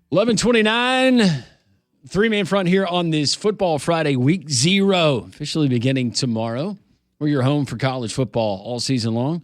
11:29, three-man front here on this Football Friday, Week 0, officially beginning tomorrow. We're your home for college football all season long.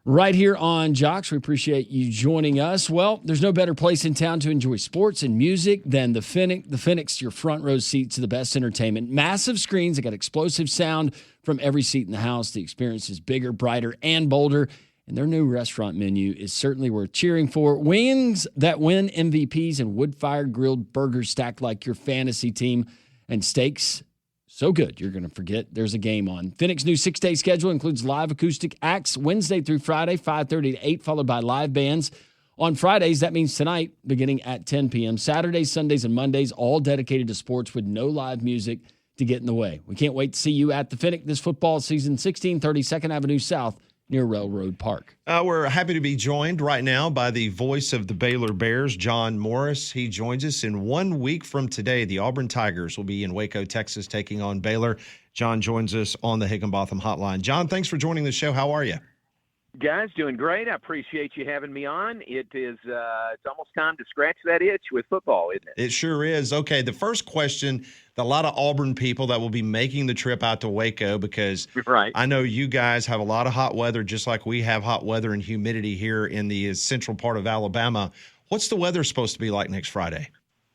Right here on Jocks, we appreciate you joining us. Well, there's no better place in town to enjoy sports and music than the Phoenix. The Phoenix, your front row seat to the best entertainment. Massive screens that got explosive sound from every seat in the house. The experience is bigger, brighter, and bolder. And their new restaurant menu is certainly worth cheering for. Wings that win MVPs and wood-fired grilled burgers stacked like your fantasy team. And steaks so good you're going to forget there's a game on. Phoenix's new 6-day schedule includes live acoustic acts Wednesday through Friday, 5:30 to 8, followed by live bands. On Fridays, that means tonight, beginning at 10 p.m. Saturdays, Sundays, and Mondays, all dedicated to sports with no live music to get in the way. We can't wait to see you at the Phoenix this football season, 1630 2nd Avenue South, near Railroad Park. We're happy to be joined right now by the voice of the Baylor Bears, John Morris. He joins us in 1 week from today. The Auburn Tigers will be in Waco, Texas, taking on Baylor. John joins us on the Higginbotham Hotline. John, thanks for joining the show. How are you? Guys, doing great. I appreciate you having me on. It's almost time to scratch that itch with football, isn't it? It sure is. Okay, the first question, a lot of Auburn people that will be making the trip out to Waco, because right. I know you guys have a lot of hot weather, just like we have hot weather and humidity here in the central part of Alabama. What's the weather supposed to be like next Friday?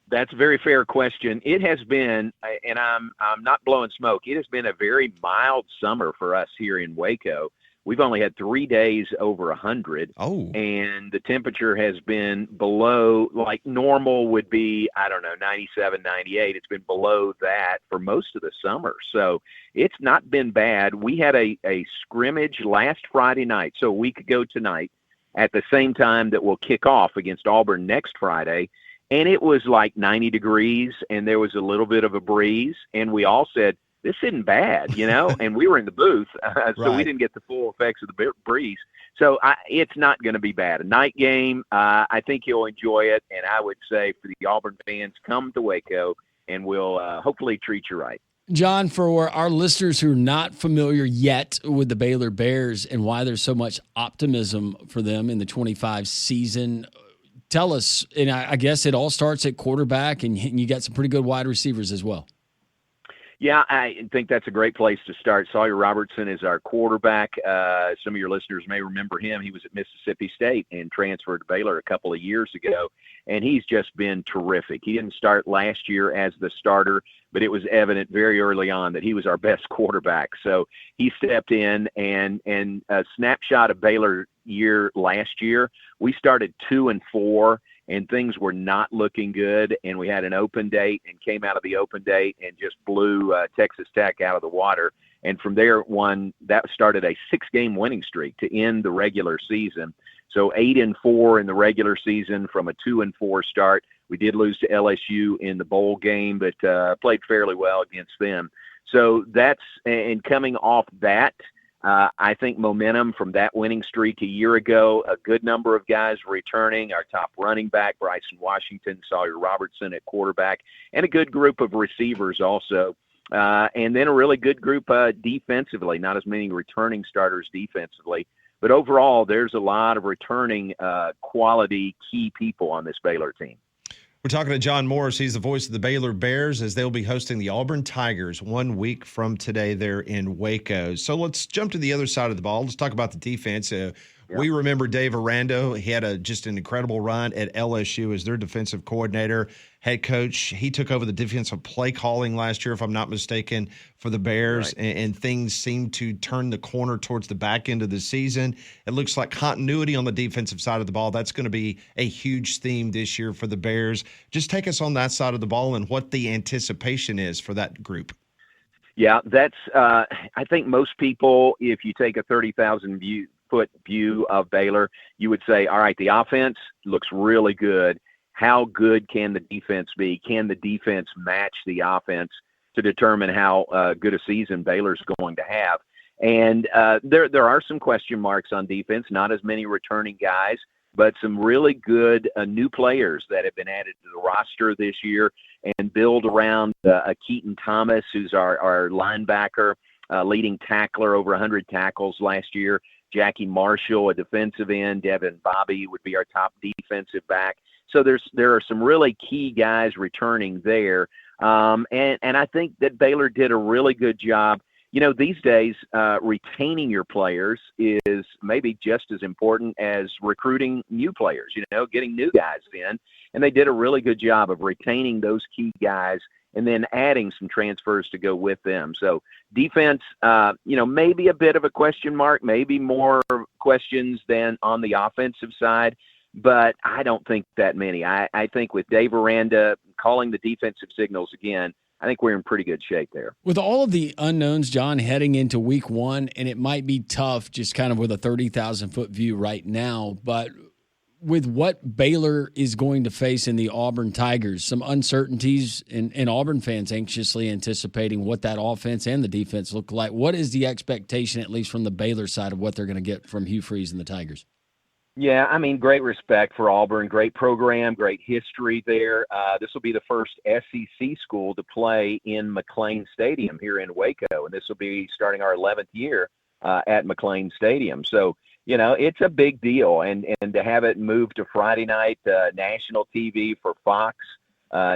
That's a very fair question. It has been, and I'm not blowing smoke, it has been a very mild summer for us here in Waco. We've only had 3 days over 100, and the temperature has been below, like normal would be, 97, 98. It's been below that for most of the summer. So it's not been bad. We had a scrimmage last Friday night, so a week ago tonight, at the same time that we'll kick off against Auburn next Friday, and it was like 90 degrees, and there was a little bit of a breeze, and we all said, this isn't bad, and we were in the booth, so we didn't get the full effects of the breeze. So it's not going to be bad. A night game, I think you'll enjoy it, and I would say for the Auburn fans, come to Waco, and we'll hopefully treat you right. John, for our listeners who are not familiar yet with the Baylor Bears and why there's so much optimism for them in the 25 season, tell us, and I guess it all starts at quarterback, and you got some pretty good wide receivers as well. Yeah, I think that's a great place to start. Sawyer Robertson is our quarterback. Some of your listeners may remember him. He was at Mississippi State and transferred to Baylor a couple of years ago, and he's just been terrific. He didn't start last year as the starter, but it was evident very early on that he was our best quarterback. So he stepped in, and a snapshot of Baylor year last year, we started 2-4. And things were not looking good, and we had an open date and came out of the open date and just blew Texas Tech out of the water. And from there, that started a 6-game winning streak to end the regular season. So 8-4 in the regular season from a 2-4 start. We did lose to LSU in the bowl game, but played fairly well against them. So and coming off that, I think momentum from that winning streak a year ago, a good number of guys returning, our top running back, Bryson Washington, Sawyer Robertson at quarterback, and a good group of receivers also. And then a really good group defensively, not as many returning starters defensively. But overall, there's a lot of returning quality key people on this Baylor team. We're talking to John Morris. He's the voice of the Baylor Bears as they'll be hosting the Auburn Tigers 1 week from today there in Waco. So let's jump to the other side of the ball. Let's talk about the defense. We remember Dave Aranda. He had just an incredible run at LSU as their defensive coordinator, head coach. He took over the defensive play calling last year, if I'm not mistaken, for the Bears, and things seemed to turn the corner towards the back end of the season. It looks like continuity on the defensive side of the ball, that's going to be a huge theme this year for the Bears. Just take us on that side of the ball and what the anticipation is for that group. Yeah, that's I think most people, if you take a 30,000-foot view of Baylor, you would say, all right, the offense looks really good. How good can the defense be? Can the defense match the offense to determine how good a season Baylor's going to have? And there are some question marks on defense, not as many returning guys, but some really good new players that have been added to the roster this year and build around Keaton Thomas, who's our linebacker, leading tackler, over 100 tackles last year. Jackie Marshall, a defensive end. Devin Bobby would be our top defensive back. So there are some really key guys returning there. And I think that Baylor did a really good job. These days, retaining your players is maybe just as important as recruiting new players, getting new guys in. And they did a really good job of retaining those key guys and then adding some transfers to go with them. So defense, maybe a bit of a question mark, maybe more questions than on the offensive side, but I don't think that many. I think with Dave Aranda calling the defensive signals again, I think we're in pretty good shape there. With all of the unknowns, John, heading into week one, and it might be tough just kind of with a 30,000-foot view right now, but with what Baylor is going to face in the Auburn Tigers, some uncertainties, and Auburn fans anxiously anticipating what that offense and the defense look like. What is the expectation, at least from the Baylor side, of what they're going to get from Hugh Freeze and the Tigers? Yeah, great respect for Auburn, great program, great history there. This will be the first SEC school to play in McLean Stadium here in Waco, and this will be starting our 11th year at McLean Stadium. So, it's a big deal, and to have it move to Friday night, national TV for Fox,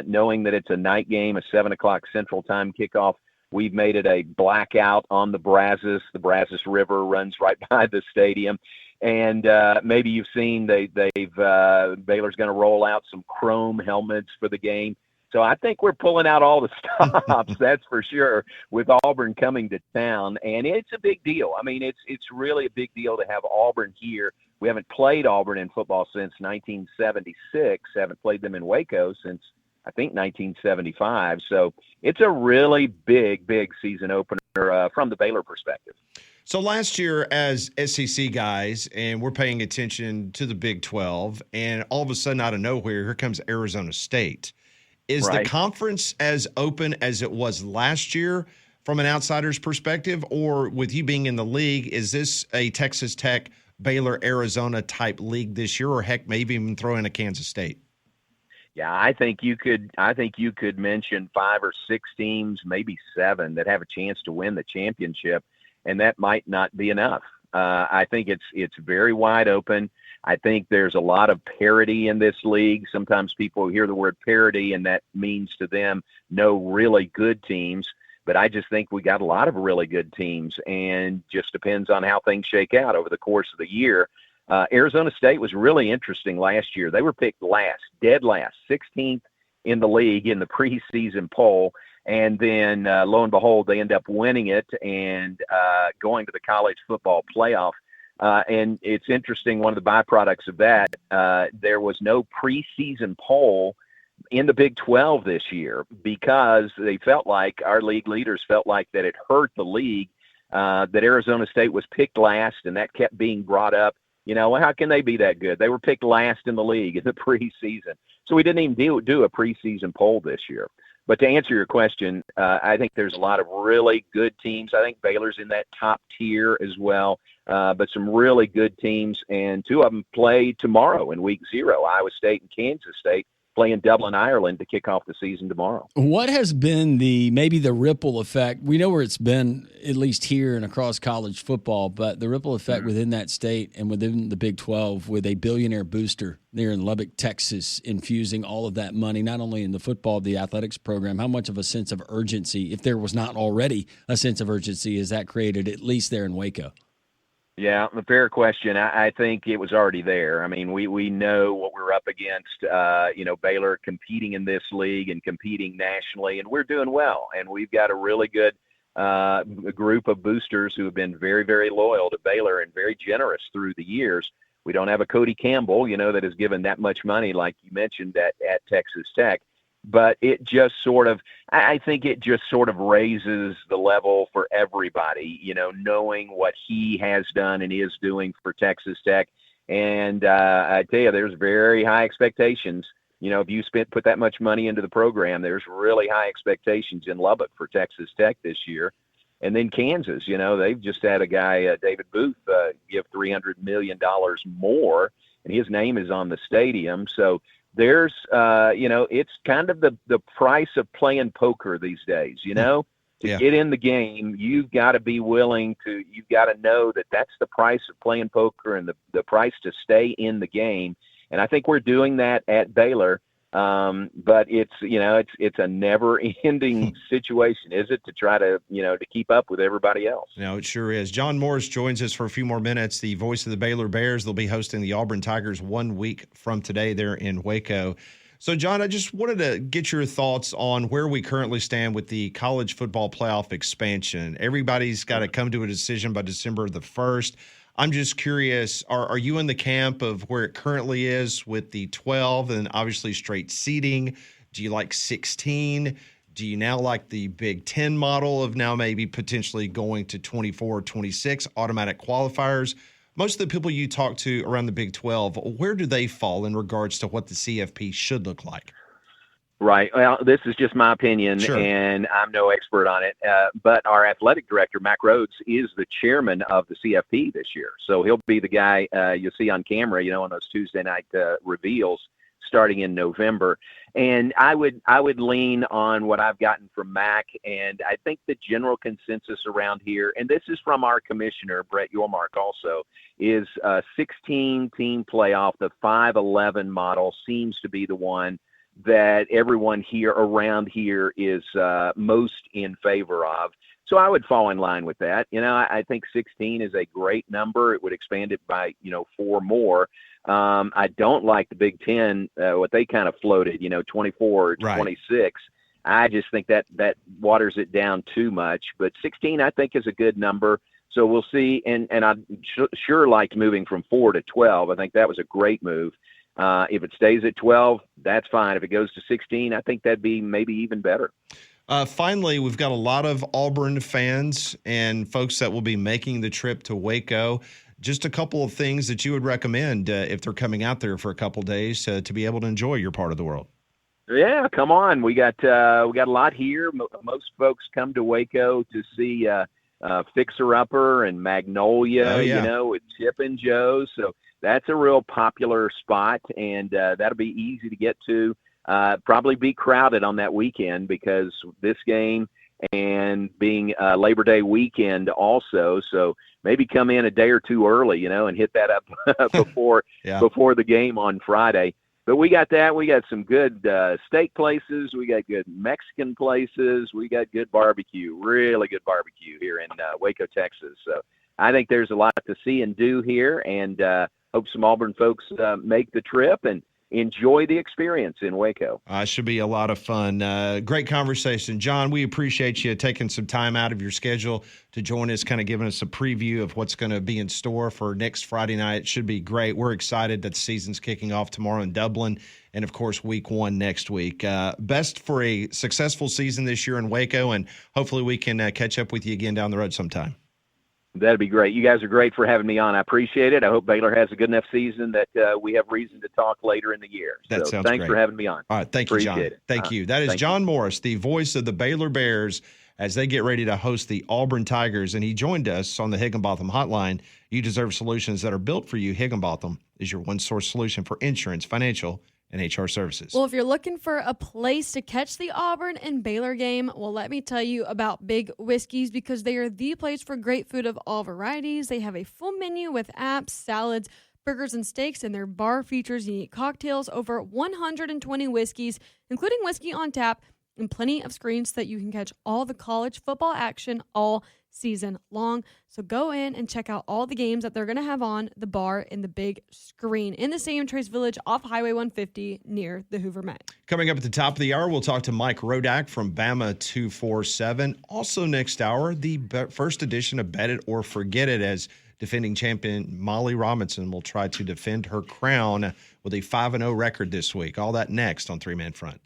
knowing that it's a night game, a 7 o'clock Central Time kickoff. We've made it a blackout on the Brazos. The Brazos River runs right by the stadium. And maybe you've seen Baylor's going to roll out some chrome helmets for the game. So I think we're pulling out all the stops, that's for sure, with Auburn coming to town. And it's a big deal. It's really a big deal to have Auburn here. We haven't played Auburn in football since 1976, haven't played them in Waco since, I think, 1975. So it's a really big season opener from the Baylor perspective. So last year as SEC guys, and we're paying attention to the Big 12, and all of a sudden out of nowhere, here comes Arizona State. Is right. The conference as open as it was last year from an outsider's perspective, or with you being in the league, is this a Texas Tech, Baylor, Arizona type league this year, or heck, maybe even throw in a Kansas State? Yeah, I think you could mention 5 or 6 teams, maybe 7, that have a chance to win the championship, and that might not be enough. I think it's very wide open. I think there's a lot of parity in this league. Sometimes people hear the word parity, and that means to them no really good teams. But I just think we got a lot of really good teams, and just depends on how things shake out over the course of the year. Arizona State was really interesting last year. They were picked last, dead last, 16th in the league in the preseason poll. And then, lo and behold, they end up winning it and going to the college football playoff. And it's interesting, one of the byproducts of that, there was no preseason poll in the Big 12 this year because they felt like, our league leaders felt like that it hurt the league, that Arizona State was picked last, and that kept being brought up. How can they be that good? They were picked last in the league in the preseason. So we didn't even do a preseason poll this year. But to answer your question, I think there's a lot of really good teams. I think Baylor's in that top tier as well, but some really good teams. And 2 of them play tomorrow in week 0, Iowa State and Kansas State, play in Dublin, Ireland to kick off the season tomorrow. What has been maybe the ripple effect? We know where it's been, at least here and across college football, but the ripple effect within that state and within the Big 12 with a billionaire booster there in Lubbock, Texas, infusing all of that money, not only in the football, the athletics program, how much of a sense of urgency, if there was not already a sense of urgency, is that created at least there in Waco? Yeah, a fair question. I think it was already there. We know what we're up against, Baylor competing in this league and competing nationally, and we're doing well. And we've got a really good group of boosters who have been very, very loyal to Baylor and very generous through the years. We don't have a Cody Campbell, that has given that much money, like you mentioned, at Texas Tech. But it just I think it just sort of raises the level for everybody, knowing what he has done and is doing for Texas Tech. And I tell you, there's very high expectations. If you put that much money into the program, there's really high expectations in Lubbock for Texas Tech this year. And then Kansas, they've just had a guy, David Booth, give $300 million more, and his name is on the stadium. So there's, it's kind of the price of playing poker these days, to get in the game, you've got to be willing to, you've got to know that that's the price of playing poker and the price to stay in the game. And I think we're doing that at Baylor. But it's a never ending situation, is it, to try to, to keep up with everybody else? No, it sure is. John Morris joins us for a few more minutes, the voice of the Baylor Bears. They'll be hosting the Auburn Tigers 1 week from today there in Waco. So, John, I just wanted to get your thoughts on where we currently stand with the college football playoff expansion. Everybody's got to come to a decision by December the 1st. I'm just curious, are you in the camp of where it currently is with the 12 and obviously straight seeding? Do you like 16? Do you now like the Big Ten model of now maybe potentially going to 24, 26 automatic qualifiers? Most of the people you talk to around the Big 12, where do they fall in regards to what the CFP should look like? Right. Well, this is just my opinion, Sure. and I'm no expert on it. But our athletic director, Mac Rhodes, is the chairman of the CFP this year. So he'll be the guy you'll see on camera, on those Tuesday night reveals starting in November. And I would lean on what I've gotten from Mac, and I think the general consensus around here, and this is from our commissioner, Brett Yormark also, is a 16-team playoff. The 5-11 model seems to be the one that everyone here around here is most in favor of. So I would fall in line with that. I think 16 is a great number. It would expand it by, 4 more. I don't like the Big Ten, what they kind of floated, 24 or 26. Right. I just think that waters it down too much. But 16, I think, is a good number. So we'll see. And I sure liked moving from 4 to 12. I think that was a great move. If it stays at 12, that's fine. If it goes to 16, I think that'd be maybe even better. Finally, we've got a lot of Auburn fans and folks that will be making the trip to Waco. Just a couple of things that you would recommend if they're coming out there for a couple of days to be able to enjoy your part of the world. Yeah, come on. We got a lot here. Most folks come to Waco to see Fixer Upper and Magnolia, with Chip and Joe. So that's a real popular spot, and that'll be easy to get to. Probably be crowded on that weekend because this game and being Labor Day weekend also. So maybe come in a day or two early, and hit that up before the game on Friday. But we got that. We got some good steak places. We got good Mexican places. We got good barbecue, really good barbecue here in Waco, Texas. So I think there's a lot to see and do here, and hope some Auburn folks make the trip and enjoy the experience in Waco. Should be a lot of fun. Great conversation. John, we appreciate you taking some time out of your schedule to join us, kind of giving us a preview of what's going to be in store for next Friday night. It should be great. We're excited that the season's kicking off tomorrow in Dublin and, of course, week 1 next week. Best for a successful season this year in Waco, and hopefully we can catch up with you again down the road sometime. That'd be great. You guys are great for having me on. I appreciate it. I hope Baylor has a good enough season that we have reason to talk later in the year. That sounds thanks great. for having me on. All right. Thank you, John. Appreciate it. Thank you. That is John Morris, the voice of the Baylor Bears, as they get ready to host the Auburn Tigers. And he joined us on the Higginbotham Hotline. You deserve solutions that are built for you. Higginbotham is your one-source solution for insurance, financial, and HR services. Well, if you're looking for a place to catch the Auburn and Baylor game, well, let me tell you about Big Whiskey's, because they are the place for great food of all varieties. They have a full menu with apps, salads, burgers, and steaks, and their bar features unique cocktails, over 120 whiskeys, including whiskey on tap, and plenty of screens so that you can catch all the college football action all season long. So go in and check out all the games that they're going to have on the bar in the big screen in the Stadium Trace Village off Highway 150 near the Hoover Met. Coming up at the top of the hour, we'll talk to Mike Rodak from Bama 247. Also next hour, the first edition of Bet It or Forget It, as defending champion Molly Robinson will try to defend her crown with a 5-0 record this week. All that next on Three Man Front.